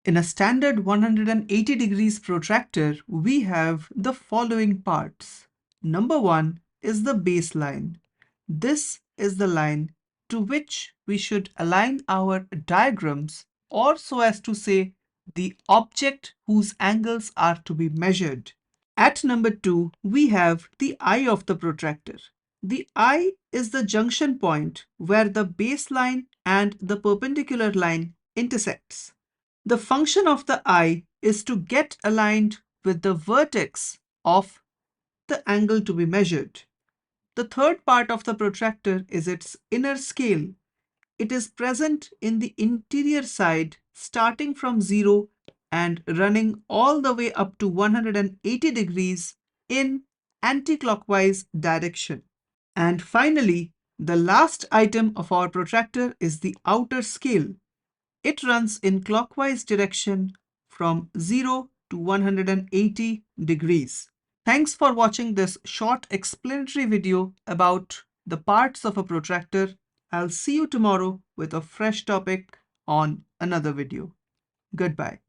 In a standard 180 degrees protractor, we have the following parts. Number one is the baseline. This is the line to which we should align our diagrams, or so as to say, the object whose angles are to be measured. At number 2, we have the eye of the protractor. The eye is the junction point where the baseline and the perpendicular line intersects. The function of the eye is to get aligned with the vertex of the angle to be measured. The third part of the protractor is its inner scale. It is present in the interior side starting from 0 and running all the way up to 180 degrees in anti-clockwise direction. And finally, the last item of our protractor is the outer scale. It runs in clockwise direction from 0 to 180 degrees. Thanks for watching this short explanatory video about the parts of a protractor. I'll see you tomorrow with a fresh topic on another video. Goodbye.